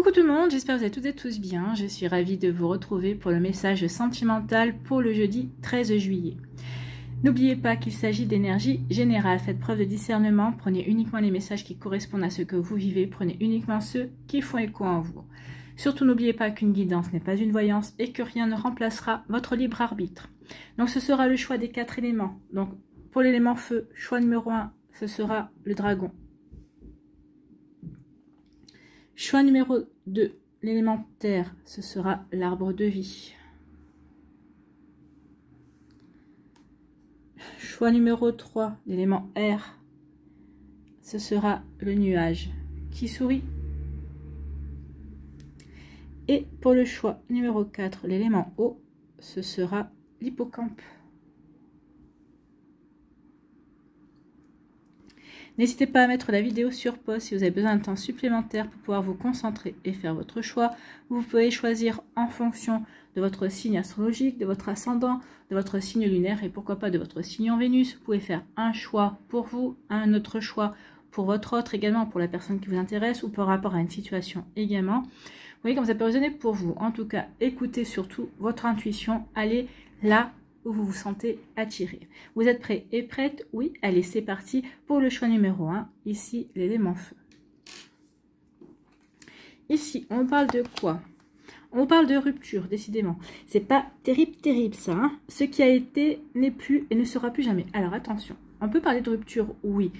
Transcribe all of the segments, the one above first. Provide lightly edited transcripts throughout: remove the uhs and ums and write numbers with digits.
Coucou tout le monde, j'espère que vous allez toutes et tous bien. Je suis ravie de vous retrouver pour le message sentimental pour le jeudi 13 juillet. N'oubliez pas qu'il s'agit d'énergie générale. Faites preuve de discernement, prenez uniquement les messages qui correspondent à ce que vous vivez, prenez uniquement ceux qui font écho en vous. Surtout n'oubliez pas qu'une guidance n'est pas une voyance et que rien ne remplacera votre libre arbitre. Donc ce sera le choix des 4 éléments. Donc pour l'élément feu, choix numéro 1, ce sera le dragon. Choix numéro 2, l'élément terre, ce sera l'arbre de vie. Choix numéro 3, l'élément air, ce sera le nuage qui sourit. Et pour le choix numéro 4, l'élément eau, ce sera l'hippocampe. N'hésitez pas à mettre la vidéo sur pause si vous avez besoin d'un temps supplémentaire pour pouvoir vous concentrer et faire votre choix. Vous pouvez choisir en fonction de votre signe astrologique, de votre ascendant, de votre signe lunaire et pourquoi pas de votre signe en Vénus. Vous pouvez faire un choix pour vous, un autre choix pour votre autre également, pour la personne qui vous intéresse ou par rapport à une situation également. Vous voyez comme ça peut résonner pour vous. En tout cas, écoutez surtout votre intuition. Allez là où vous vous sentez attiré. Vous êtes prêts et prêtes? Oui, allez, c'est parti pour le choix numéro 1. Ici, l'élément feu. Ici, on parle de quoi? On parle de rupture, décidément. C'est pas terrible ça. Hein. Ce qui a été n'est plus et ne sera plus jamais. Alors attention, on peut parler de rupture, oui.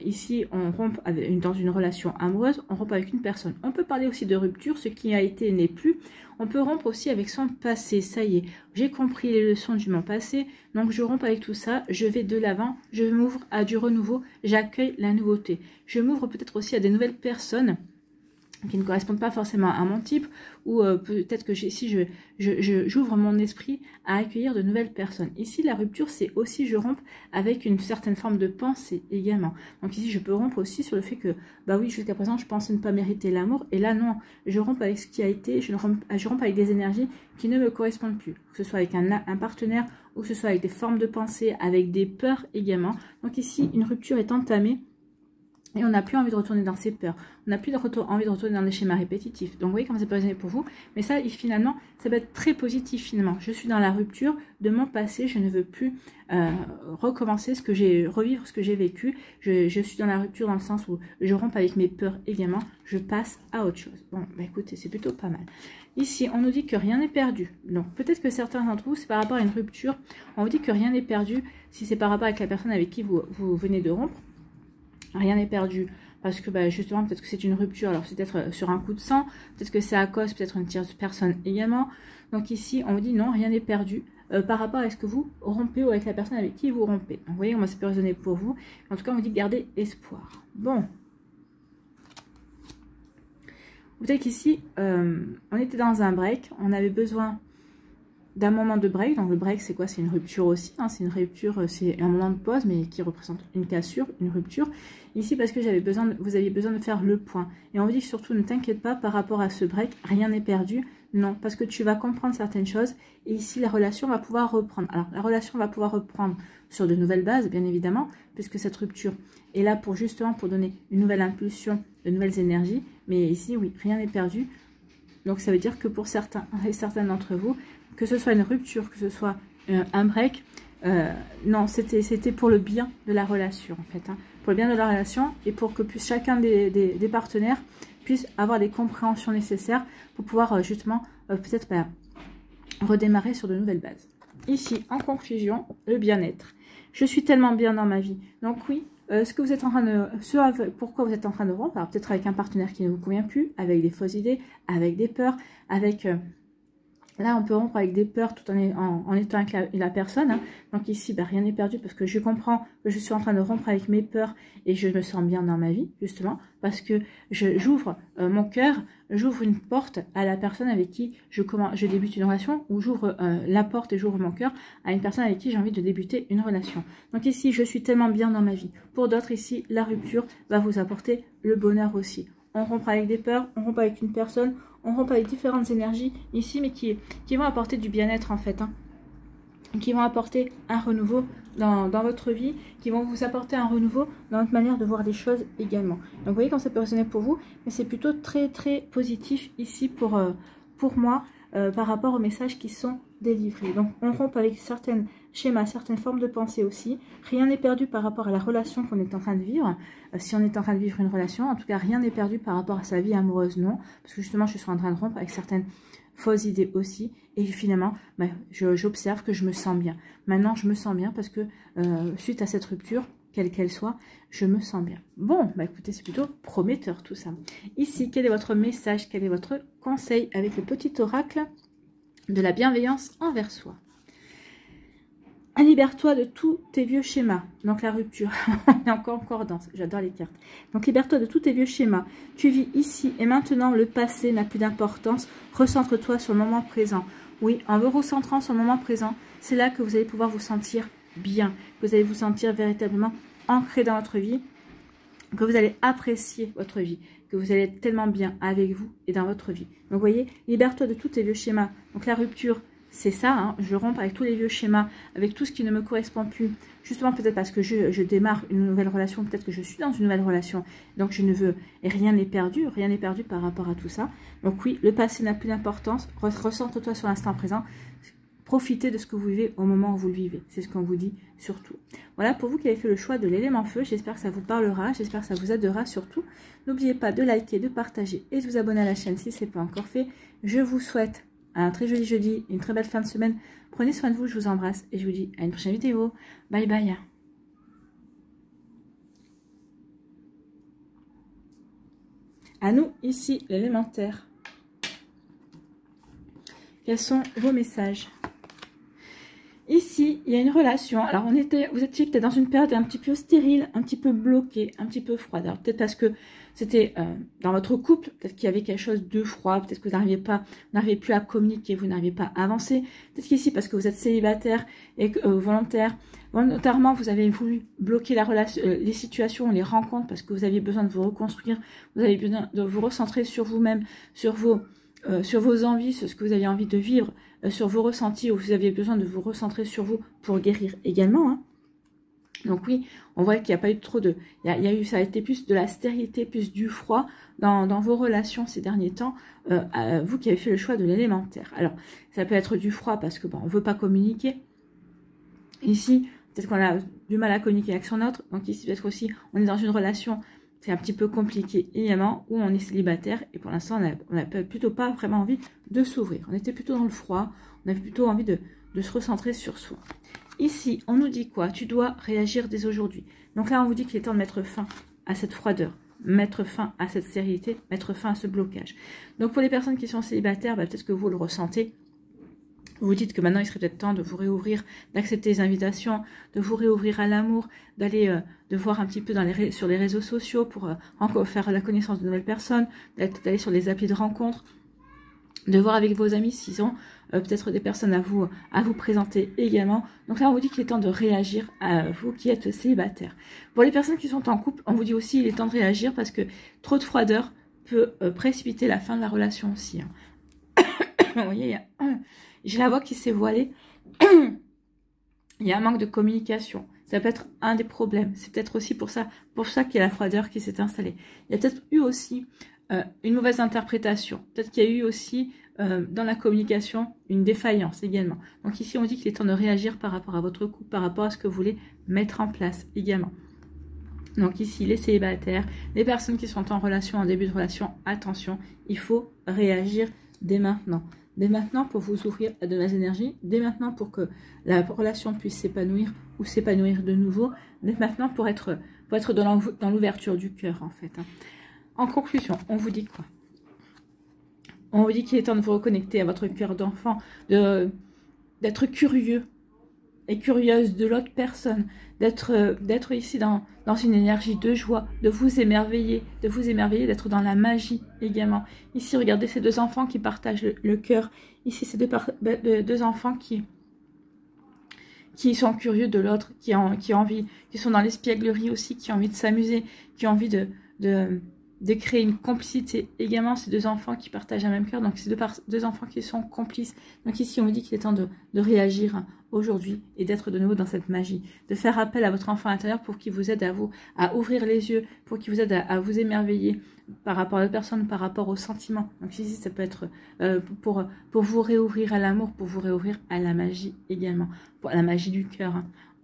Ici, on rompt dans une relation amoureuse, on rompt avec une personne. On peut parler aussi de rupture, ce qui a été n'est plus. On peut rompre aussi avec son passé. Ça y est, j'ai compris les leçons du mon passé, donc je romps avec tout ça, je vais de l'avant, je m'ouvre à du renouveau, j'accueille la nouveauté. Je m'ouvre peut-être aussi à des nouvelles personnes qui ne correspondent pas forcément à mon type, ou peut-être que si j'ouvre mon esprit à accueillir de nouvelles personnes. Ici, la rupture, c'est aussi je romps avec une certaine forme de pensée également. Donc ici, je peux rompre aussi sur le fait que, bah oui, jusqu'à présent, je pensais ne pas mériter l'amour, et là, non, je romps avec ce qui a été, je romps avec des énergies qui ne me correspondent plus, que ce soit avec un partenaire, ou que ce soit avec des formes de pensée, avec des peurs également. Donc ici, une rupture est entamée, et on n'a plus envie de retourner dans ses peurs. On n'a plus envie de retourner dans des schémas répétitifs. Donc, vous voyez comment ça peut résonner pour vous. Mais ça, finalement, ça peut être très positif, finalement. Je suis dans la rupture de mon passé. Je ne veux plus recommencer revivre ce que j'ai vécu. Je suis dans la rupture dans le sens où je romps avec mes peurs également. Je passe à autre chose. Bon, bah écoutez, c'est plutôt pas mal. Ici, on nous dit que rien n'est perdu. Donc, peut-être que certains d'entre vous, c'est par rapport à une rupture. On vous dit que rien n'est perdu si c'est par rapport avec la personne avec qui vous venez de rompre. Rien n'est perdu parce que bah, justement peut-être que c'est une rupture, alors c'est peut-être sur un coup de sang, peut-être que c'est à cause peut-être une tierce personne également. Donc ici on vous dit non, rien n'est perdu par rapport à ce que vous rompez ou avec la personne avec qui vous rompez. Donc vous voyez comment ça peut résonner pour vous. En tout cas on vous dit garder espoir. Bon, vous savez qu'ici on était dans un break, on avait besoin d'un moment de break. Donc le break c'est quoi? C'est une rupture aussi, hein. C'est une rupture, c'est un moment de pause mais qui représente une cassure, une rupture. Ici parce que vous aviez besoin de faire le point. Et on vous dit surtout ne t'inquiète pas par rapport à ce break, rien n'est perdu. Non, parce que tu vas comprendre certaines choses et ici la relation va pouvoir reprendre. Alors la relation va pouvoir reprendre sur de nouvelles bases bien évidemment, puisque cette rupture est là pour justement pour donner une nouvelle impulsion, de nouvelles énergies. Mais ici oui, rien n'est perdu. Donc ça veut dire que pour certains et certaines d'entre vous, que ce soit une rupture, que ce soit un break, non, c'était pour le bien de la relation en fait, hein, pour le bien de la relation et pour que chacun des partenaires puisse avoir les compréhensions nécessaires pour pouvoir justement peut-être redémarrer sur de nouvelles bases. Ici, en conclusion, le bien-être. Je suis tellement bien dans ma vie. Donc oui, ce que vous êtes en train de, pourquoi vous êtes en train de rompre, peut-être avec un partenaire qui ne vous convient plus, avec des fausses idées, avec des peurs, avec là, on peut rompre avec des peurs tout en étant avec la personne. Hein. Donc ici, bah, rien n'est perdu parce que je comprends que je suis en train de rompre avec mes peurs et je me sens bien dans ma vie, justement, parce que j'ouvre mon cœur, j'ouvre une porte à la personne avec qui je débute une relation, ou j'ouvre la porte et j'ouvre mon cœur à une personne avec qui j'ai envie de débuter une relation. Donc ici, je suis tellement bien dans ma vie. Pour d'autres, ici, la rupture va vous apporter le bonheur aussi. On rompt avec des peurs, on rompt avec une personne, on rompt avec différentes énergies ici, mais qui vont apporter du bien-être en fait. Hein. qui vont apporter un renouveau dans votre vie, qui vont vous apporter un renouveau dans votre manière de voir les choses également. Donc vous voyez quand ça peut résonner pour vous, mais c'est plutôt très très positif ici pour moi par rapport aux messages qui sont délivrés. Donc on rompt avec certains schémas, certaines formes de pensée aussi. Rien n'est perdu par rapport à la relation qu'on est en train de vivre. Si on est en train de vivre une relation, en tout cas rien n'est perdu par rapport à sa vie amoureuse, non. Parce que justement je suis en train de rompre avec certaines fausses idées aussi, et finalement j'observe que je me sens bien. Maintenant je me sens bien parce que suite à cette rupture, quelle qu'elle soit, je me sens bien. Bon, écoutez, c'est plutôt prometteur tout ça. Ici, quel est votre message, quel est votre conseil avec le petit oracle de la bienveillance envers soi? Libère-toi de tous tes vieux schémas. Donc la rupture, on est encore en concordance, j'adore les cartes. Donc libère-toi de tous tes vieux schémas. Tu vis ici et maintenant, le passé n'a plus d'importance. Recentre-toi sur le moment présent. Oui, en vous recentrant sur le moment présent, c'est là que vous allez pouvoir vous sentir bien. Que vous allez vous sentir véritablement ancré dans votre vie. Que vous allez apprécier votre vie. Que vous allez être tellement bien avec vous et dans votre vie. Donc vous voyez, libère-toi de tous tes vieux schémas. Donc la rupture, c'est ça, hein, je romps avec tous les vieux schémas, avec tout ce qui ne me correspond plus. Justement, peut-être parce que je démarre une nouvelle relation, peut-être que je suis dans une nouvelle relation. Donc, je ne veux, et rien n'est perdu par rapport à tout ça. Donc oui, le passé n'a plus d'importance. Recentre-toi sur l'instant présent. Profitez de ce que vous vivez au moment où vous le vivez. C'est ce qu'on vous dit surtout. Voilà, pour vous qui avez fait le choix de l'élément feu, j'espère que ça vous parlera, j'espère que ça vous aidera surtout. N'oubliez pas de liker, de partager et de vous abonner à la chaîne si ce n'est pas encore fait. Je vous souhaite un très joli jeudi, une très belle fin de semaine. Prenez soin de vous, je vous embrasse et je vous dis à une prochaine vidéo. Bye bye. À nous, ici, l'élémentaire. Quels sont vos messages? Ici, il y a une relation. Alors, vous étiez peut-être dans une période un petit peu stérile, un petit peu bloquée, un petit peu froide. Alors, peut-être parce que c'était dans votre couple, peut-être qu'il y avait quelque chose de froid, peut-être que vous n'arrivez plus à communiquer, vous n'arrivez pas à avancer. Peut-être qu'ici, parce que vous êtes célibataire et volontairement, vous avez voulu bloquer la relation, les situations, les rencontres, parce que vous aviez besoin de vous reconstruire, vous avez besoin de vous recentrer sur vous-même, sur vos envies, sur ce que vous avez envie de vivre, sur vos ressentis, où vous aviez besoin de vous recentrer sur vous pour guérir également. Hein. Donc oui, on voit qu'il n'y a pas eu trop de... ça a été plus de la stérilité, plus du froid dans vos relations ces derniers temps, vous qui avez fait le choix de l'élémentaire. Alors, ça peut être du froid parce que on ne veut pas communiquer. Ici, peut-être qu'on a du mal à communiquer avec son autre. Donc ici, peut-être aussi, on est dans une relation... C'est un petit peu compliqué, évidemment, où on est célibataire et pour l'instant, on n'a plutôt pas vraiment envie de s'ouvrir. On était plutôt dans le froid, on avait plutôt envie de se recentrer sur soi. Ici, on nous dit quoi? Tu dois réagir dès aujourd'hui. Donc là, on vous dit qu'il est temps de mettre fin à cette froideur, mettre fin à cette stérilité, mettre fin à ce blocage. Donc pour les personnes qui sont célibataires, peut-être que vous le ressentez. Vous dites que maintenant, il serait peut-être temps de vous réouvrir, d'accepter les invitations, de vous réouvrir à l'amour, d'aller de voir un petit peu sur les réseaux sociaux pour encore faire la connaissance de nouvelles personnes, d'aller sur les applis de rencontres, de voir avec vos amis s'ils ont peut-être des personnes à vous présenter également. Donc là, on vous dit qu'il est temps de réagir à vous qui êtes célibataire. Pour les personnes qui sont en couple, on vous dit aussi qu'il est temps de réagir parce que trop de froideur peut précipiter la fin de la relation aussi. Hein. Vous voyez, j'ai la voix qui s'est voilée. Il y a un manque de communication. Ça peut être un des problèmes. C'est peut-être aussi pour ça qu'il y a la froideur qui s'est installée. Il y a peut-être eu aussi une mauvaise interprétation. Peut-être qu'il y a eu aussi dans la communication une défaillance également. Donc ici, on dit qu'il est temps de réagir par rapport à votre couple, par rapport à ce que vous voulez mettre en place également. Donc ici, les célibataires, les personnes qui sont en relation, en début de relation, attention, il faut réagir dès maintenant. Dès maintenant pour vous ouvrir à de nouvelles énergies, dès maintenant pour que la relation puisse s'épanouir ou s'épanouir de nouveau, dès maintenant pour être dans l'ouverture du cœur en fait. Hein. En conclusion, on vous dit quoi? On vous dit qu'il est temps de vous reconnecter à votre cœur d'enfant, d'être curieux et curieuse de l'autre personne, d'être ici dans une énergie de joie, de vous émerveiller, d'être dans la magie également. Ici, regardez ces deux enfants qui partagent le cœur. Ici, ces deux enfants qui sont curieux de l'autre, qui ont envie, qui sont dans l'espièglerie aussi, qui ont envie de s'amuser, qui ont envie de de créer une complicité. Également, ces deux enfants qui partagent un même cœur, donc ces deux enfants qui sont complices. Donc ici, on me dit qu'il est temps de réagir aujourd'hui et d'être de nouveau dans cette magie, de faire appel à votre enfant intérieur pour qu'il vous aide à ouvrir les yeux, pour qu'il vous aide à vous émerveiller par rapport à la personne, par rapport aux sentiments. Donc ici, ça peut être pour vous réouvrir à l'amour, pour vous réouvrir à la magie également, pour la magie du cœur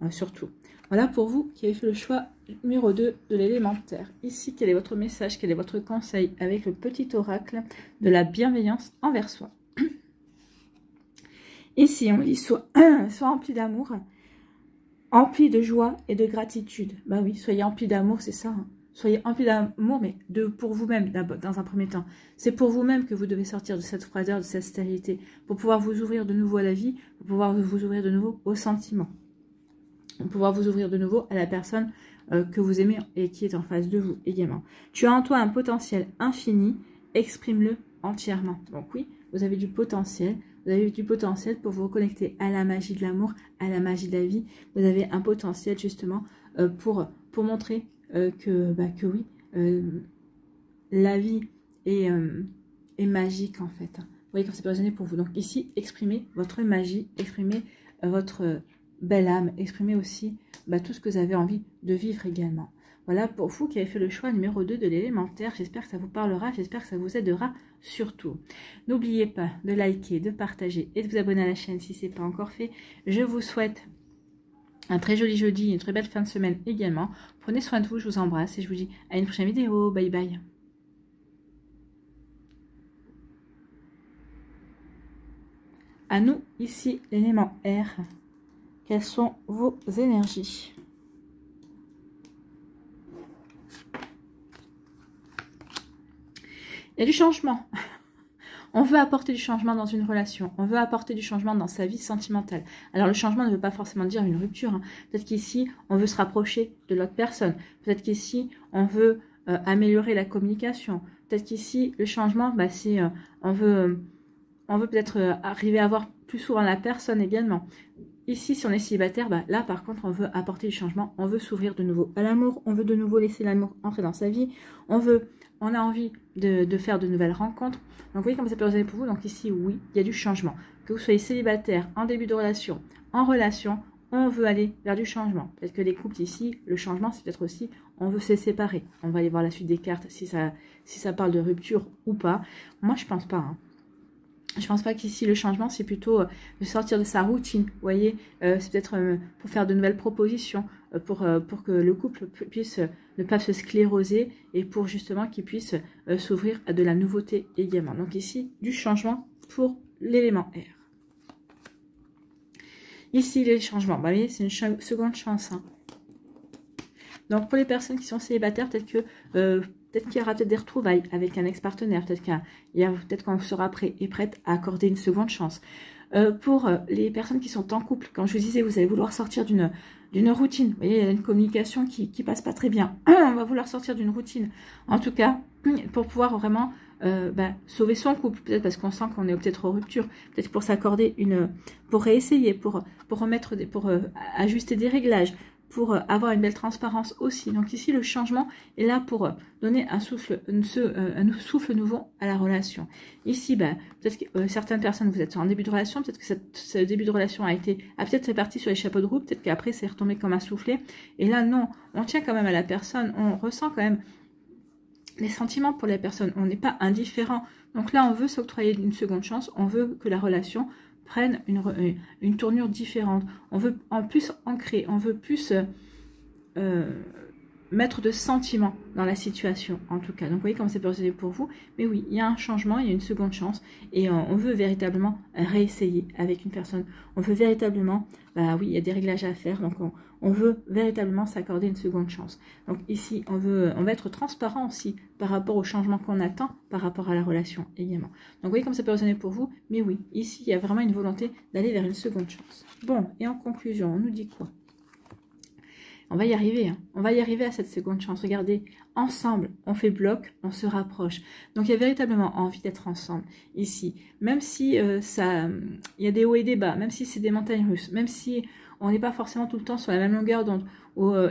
surtout. Voilà pour vous qui avez fait le choix numéro 2 de l'élémentaire. Ici, quel est votre message, quel est votre conseil avec le petit oracle de la bienveillance envers soi. Ici, on dit soit empli d'amour, empli de joie et de gratitude. Bah oui, soyez empli d'amour, c'est ça. Hein. Soyez empli d'amour, mais pour vous-même dans un premier temps. C'est pour vous-même que vous devez sortir de cette froideur, de cette stérilité, pour pouvoir vous ouvrir de nouveau à la vie, pour pouvoir vous ouvrir de nouveau aux sentiments. Pour pouvoir vous ouvrir de nouveau à la personne que vous aimez et qui est en face de vous également. Tu as en toi un potentiel infini, exprime-le entièrement. Donc oui, vous avez du potentiel. Vous avez du potentiel pour vous reconnecter à la magie de l'amour, à la magie de la vie. Vous avez un potentiel justement pour montrer que oui, la vie est magique en fait. Vous voyez quand c'est positionné pour vous. Donc ici, exprimez votre magie, exprimez votre belle âme, exprimez aussi tout ce que vous avez envie de vivre également. Voilà pour vous qui avez fait le choix numéro 2 de l'élémentaire. J'espère que ça vous parlera, j'espère que ça vous aidera surtout. N'oubliez pas de liker, de partager et de vous abonner à la chaîne si ce n'est pas encore fait. Je vous souhaite un très joli jeudi, une très belle fin de semaine également. Prenez soin de vous, je vous embrasse et je vous dis à une prochaine vidéo. Bye bye. À nous, ici, l'élément R. Quelles sont vos énergies? Il y a du changement. On veut apporter du changement dans une relation. On veut apporter du changement dans sa vie sentimentale. Alors, le changement ne veut pas forcément dire une rupture. Hein. Peut-être qu'ici, on veut se rapprocher de l'autre personne. Peut-être qu'ici, on veut améliorer la communication. Peut-être qu'ici, le changement, c'est on veut peut-être arriver à voir plus souvent la personne également. Ici, si on est célibataire, là, par contre, on veut apporter du changement. On veut s'ouvrir de nouveau à l'amour. On veut de nouveau laisser l'amour entrer dans sa vie. On a envie de faire de nouvelles rencontres. Donc, vous voyez comment ça peut résonner pour vous. Donc, ici, oui, il y a du changement. Que vous soyez célibataire, en début de relation, en relation, on veut aller vers du changement. Peut-être que les couples ici, le changement, c'est peut-être aussi, on veut se séparer. On va aller voir la suite des cartes, si ça parle de rupture ou pas. Moi, je pense pas, hein. Je pense pas qu'ici le changement c'est plutôt de sortir de sa routine, vous voyez, c'est peut-être pour faire de nouvelles propositions, pour que le couple puisse ne pas se scléroser et pour justement qu'il puisse s'ouvrir à de la nouveauté également. Donc ici du changement pour l'élément R. Ici les changements, vous voyez, c'est une seconde chance. Hein. Donc pour les personnes qui sont célibataires, peut-être qu'il y aura peut-être des retrouvailles avec un ex-partenaire. Peut-être qu'on sera prêt et prête à accorder une seconde chance. Pour les personnes qui sont en couple, quand je vous disais, vous allez vouloir sortir d'une routine. Vous voyez, il y a une communication qui passe pas très bien. On va vouloir sortir d'une routine. En tout cas, pour pouvoir vraiment sauver son couple. Peut-être parce qu'on sent qu'on est peut-être en rupture. Peut-être pour s'accorder pour réessayer, pour ajuster des réglages. Pour avoir une belle transparence aussi. Donc ici, le changement est là pour donner un souffle nouveau à la relation. Ici, peut-être que certaines personnes, vous êtes en début de relation, peut-être que ce début de relation a peut-être réparti sur les chapeaux de roue, peut-être qu'après, c'est retombé comme un soufflet. Et là, non, on tient quand même à la personne, on ressent quand même les sentiments pour la personne, on n'est pas indifférent. Donc là, on veut s'octroyer une seconde chance, on veut que la relation prennent une tournure différente. On veut en plus ancrer, on veut plus mettre de sentiments dans la situation, en tout cas. Donc, vous voyez comment c'est possible pour vous. Mais oui, il y a un changement, il y a une seconde chance. Et on veut véritablement réessayer avec une personne. On veut véritablement, oui, il y a des réglages à faire. Donc, on veut véritablement s'accorder une seconde chance. Donc, ici, on va être transparent aussi par rapport au changement qu'on attend, par rapport à la relation également. Donc, vous voyez comme ça peut résonner pour vous. Mais oui, ici, il y a vraiment une volonté d'aller vers une seconde chance. Bon, et en conclusion, on nous dit quoi ? On va y arriver, hein. On va y arriver à cette seconde chance. Regardez, ensemble, on fait bloc, on se rapproche. Donc, il y a véritablement envie d'être ensemble ici. Même si il y a des hauts et des bas, même si c'est des montagnes russes, même si on n'est pas forcément tout le temps sur la même longueur d'onde.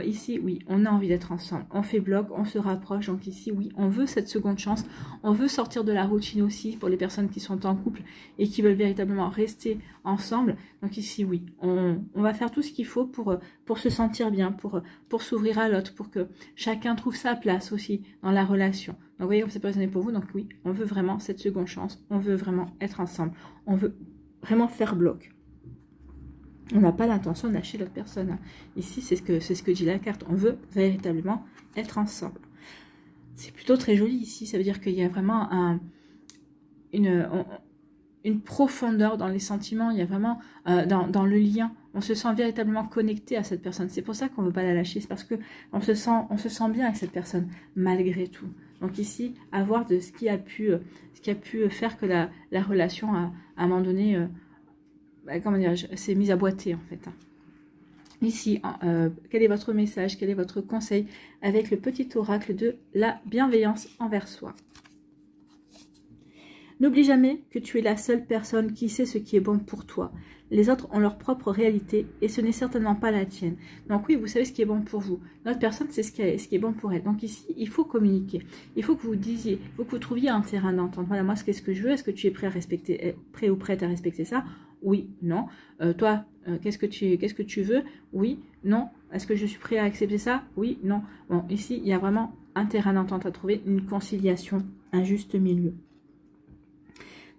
Ici, oui, on a envie d'être ensemble, on fait bloc, on se rapproche, donc ici, oui, on veut cette seconde chance, on veut sortir de la routine aussi pour les personnes qui sont en couple et qui veulent véritablement rester ensemble, donc ici, oui, on va faire tout ce qu'il faut pour se sentir bien, pour s'ouvrir à l'autre, pour que chacun trouve sa place aussi dans la relation. Donc, vous voyez comme ça peut résonner pour vous, donc oui, on veut vraiment cette seconde chance, on veut vraiment être ensemble, on veut vraiment faire bloc. On n'a pas l'intention de lâcher l'autre personne. Ici, c'est ce que dit la carte. On veut véritablement être ensemble. C'est plutôt très joli ici. Ça veut dire qu'il y a vraiment une profondeur dans les sentiments. Il y a vraiment dans le lien. On se sent véritablement connecté à cette personne. C'est pour ça qu'on ne veut pas la lâcher. C'est parce qu'on se sent bien avec cette personne, malgré tout. Donc ici, à voir de ce qui a pu faire que la relation, à un moment donné... comment dire, c'est mise à boiter en fait. Ici, quel est votre message, quel est votre conseil avec le petit oracle de la bienveillance envers soi. N'oublie jamais que tu es la seule personne qui sait ce qui est bon pour toi. Les autres ont leur propre réalité et ce n'est certainement pas la tienne. Donc oui, vous savez ce qui est bon pour vous. L'autre personne, c'est ce qui est bon pour elle. Donc ici, il faut communiquer. Il faut que vous disiez, il faut que vous trouviez un terrain d'entente. Voilà, moi, qu'est-ce que je veux? Est-ce que tu es prêt ou prête à respecter ça? Oui, non. Toi, qu'est-ce que tu veux? Oui, non. Est-ce que je suis prêt à accepter ça? Oui, non. Bon, ici, il y a vraiment un terrain d'entente à trouver, une conciliation, un juste milieu.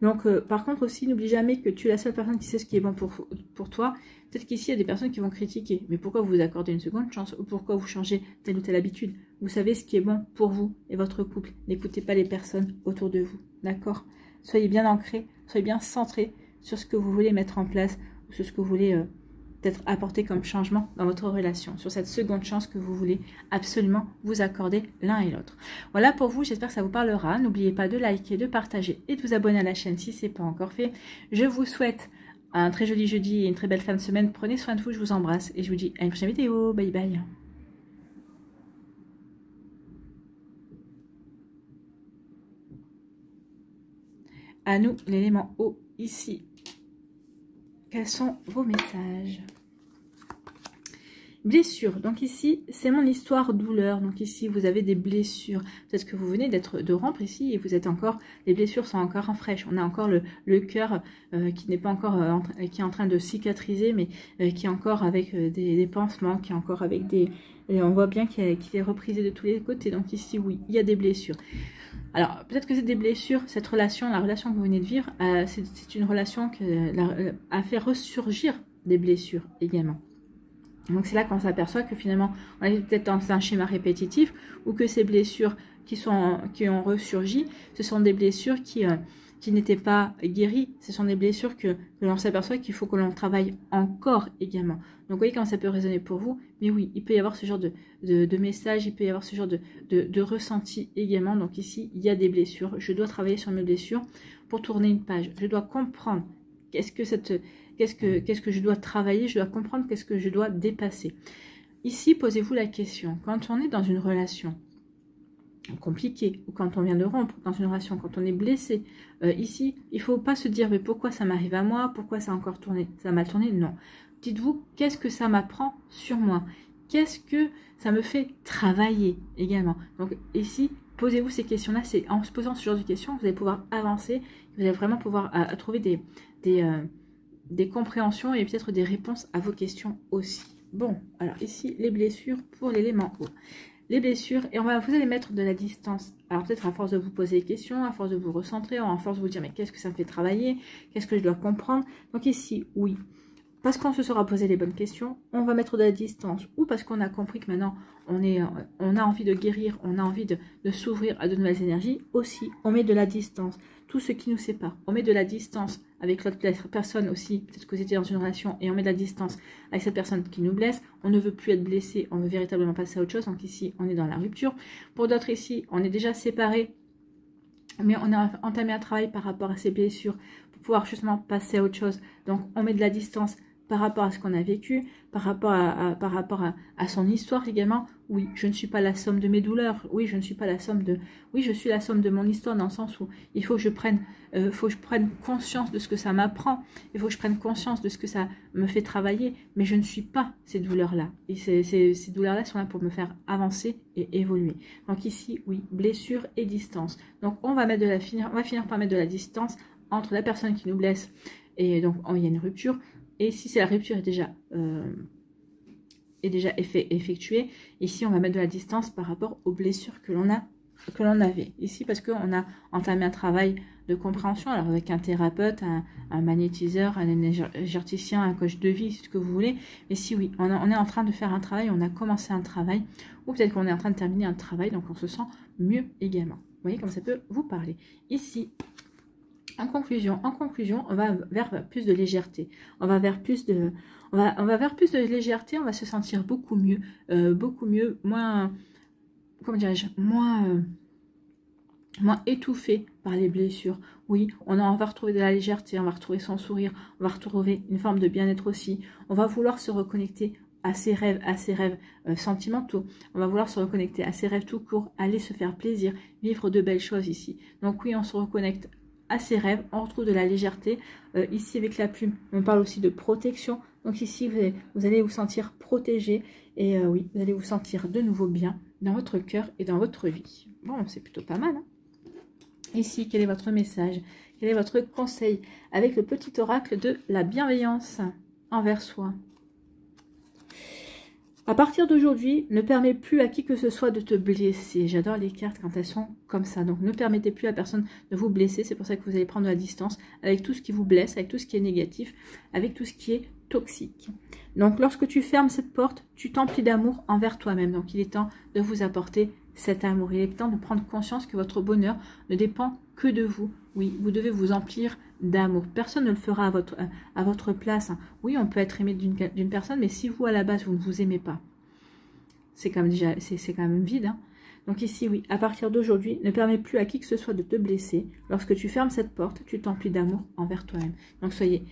Donc, par contre aussi, n'oublie jamais que tu es la seule personne qui sait ce qui est bon pour toi. Peut-être qu'ici, il y a des personnes qui vont critiquer. Mais pourquoi vous accordez une seconde chance? Ou pourquoi vous changez telle ou telle habitude? Vous savez ce qui est bon pour vous et votre couple. N'écoutez pas les personnes autour de vous. D'accord? Soyez bien ancrés, soyez bien centrés sur ce que vous voulez mettre en place ou sur ce que vous voulez peut-être apporter comme changement dans votre relation, sur cette seconde chance que vous voulez absolument vous accorder l'un et l'autre. Voilà pour vous, j'espère que ça vous parlera. N'oubliez pas de liker, de partager et de vous abonner à la chaîne si ce n'est pas encore fait. Je vous souhaite un très joli jeudi et une très belle fin de semaine. Prenez soin de vous, je vous embrasse et je vous dis à une prochaine vidéo. Bye bye. À nous, l'élément eau ici. Quels sont vos messages? Blessure. Donc ici, c'est mon histoire douleur. Donc ici, vous avez des blessures. Peut-être que vous venez de rompre ici et vous êtes encore, les blessures sont encore en fraîche. On a encore le cœur qui n'est pas encore, qui est en train de cicatriser, mais qui est encore avec des pansements, qui est encore avec des... Et on voit bien qu'il est reprisé de tous les côtés. Donc ici, oui, il y a des blessures. Alors, peut-être que c'est des blessures, cette relation, la relation que vous venez de vivre, c'est une relation qui a fait ressurgir des blessures également. Donc c'est là qu'on s'aperçoit que finalement, on est peut-être dans un schéma répétitif ou que ces blessures qui ont ressurgi, ce sont des blessures qui n'étaient pas guéries. Ce sont des blessures que l'on s'aperçoit qu'il faut que l'on travaille encore également. Donc vous voyez comment ça peut résonner pour vous. Mais oui, il peut y avoir ce genre de message, il peut y avoir ce genre de ressenti également. Donc ici, il y a des blessures. Je dois travailler sur mes blessures pour tourner une page. Je dois comprendre qu'est-ce que je dois travailler, je dois comprendre qu'est-ce que je dois dépasser. Ici, posez-vous la question. Quand on est dans une relation compliquée, ou quand on vient de rompre dans une relation, quand on est blessé, ici, il ne faut pas se dire, mais pourquoi ça m'arrive à moi? Pourquoi ça a encore tourné? Ça a mal tourné? Non. Dites-vous, qu'est-ce que ça m'apprend sur moi? Qu'est-ce que ça me fait travailler également? Donc ici, posez-vous ces questions-là. C'est en se posant ce genre de questions, vous allez pouvoir avancer, vous allez vraiment pouvoir trouver des compréhensions et peut-être des réponses à vos questions aussi. Bon, alors ici, les blessures pour l'élément eau. Les blessures, et vous allez mettre de la distance. Alors peut-être à force de vous poser des questions, à force de vous recentrer, à force de vous dire, mais qu'est-ce que ça me fait travailler? Qu'est-ce que je dois comprendre? Donc ici, oui. Parce qu'on se sera posé les bonnes questions, on va mettre de la distance. Ou parce qu'on a compris que maintenant, on a envie de guérir, on a envie de s'ouvrir à de nouvelles énergies. Aussi, on met de la distance. Tout ce qui nous sépare. On met de la distance avec l'autre personne aussi. Peut-être que vous étiez dans une relation et on met de la distance avec cette personne qui nous blesse. On ne veut plus être blessé, on veut véritablement passer à autre chose. Donc ici, on est dans la rupture. Pour d'autres ici, on est déjà séparés. Mais on a entamé un travail par rapport à ces blessures pour pouvoir justement passer à autre chose. Donc on met de la distance par rapport à ce qu'on a vécu, par rapport à son histoire également. Oui, je ne suis pas la somme de mes douleurs. Oui, je ne suis pas la somme de... Oui, je suis la somme de mon histoire dans le sens où il faut que je prenne, conscience de ce que ça m'apprend. Il faut que je prenne conscience de ce que ça me fait travailler. Mais je ne suis pas ces douleurs-là. Et ces douleurs-là sont là pour me faire avancer et évoluer. Donc ici, oui, blessure et distance. Donc on va finir par mettre de la distance entre la personne qui nous blesse et donc il y a une rupture. Et si la rupture est déjà effectuée, ici on va mettre de la distance par rapport aux blessures que l'on avait. Ici parce qu'on a entamé un travail de compréhension, alors avec un thérapeute, un magnétiseur, un énergéticien, un coach de vie, ce que vous voulez. Mais si oui, on est en train de faire un travail, on a commencé un travail, ou peut-être qu'on est en train de terminer un travail, donc on se sent mieux également. Vous voyez comme ça peut vous parler. Ici, en conclusion, on va vers plus de légèreté. On va vers plus de légèreté. On va se sentir beaucoup mieux, moins, comment dirais-je, moins étouffé par les blessures. Oui, on va retrouver de la légèreté, on va retrouver son sourire, on va retrouver une forme de bien-être aussi. On va vouloir se reconnecter à ses rêves sentimentaux. On va vouloir se reconnecter à ses rêves tout court, aller se faire plaisir, vivre de belles choses ici. Donc oui, on se reconnecte à ses rêves, on retrouve de la légèreté. Ici avec la plume, on parle aussi de protection. Donc ici, vous allez vous sentir protégé et oui, vous allez vous sentir de nouveau bien dans votre cœur et dans votre vie. Bon, c'est plutôt pas mal, hein. Ici, quel est votre message? Quel est votre conseil avec le petit oracle de la bienveillance envers soi? À partir d'aujourd'hui, ne permets plus à qui que ce soit de te blesser. J'adore les cartes quand elles sont comme ça. Donc, ne permettez plus à personne de vous blesser. C'est pour ça que vous allez prendre de la distance avec tout ce qui vous blesse, avec tout ce qui est négatif, avec tout ce qui est toxique. Donc, lorsque tu fermes cette porte, tu t'emplis d'amour envers toi-même. Donc, il est temps de vous apporter cet amour. Il est temps de prendre conscience que votre bonheur ne dépend que de vous. Oui, vous devez vous emplir d'amour. Personne ne le fera à votre place. Oui, on peut être aimé d'une personne, mais si vous, à la base, vous ne vous aimez pas, c'est quand même vide. Hein. Donc ici, oui, à partir d'aujourd'hui, ne permets plus à qui que ce soit de te blesser. Lorsque tu fermes cette porte, tu t'emplis d'amour envers toi-même. Donc soyez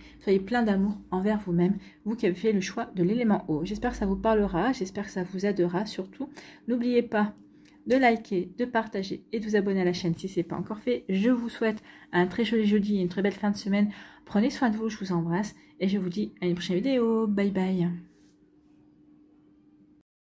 plein d'amour envers vous-même, vous qui avez fait le choix de l'élément eau. J'espère que ça vous parlera, j'espère que ça vous aidera surtout. N'oubliez pas de liker, de partager et de vous abonner à la chaîne si ce n'est pas encore fait. Je vous souhaite un très joli jeudi et une très belle fin de semaine. Prenez soin de vous, je vous embrasse et je vous dis à une prochaine vidéo. Bye bye.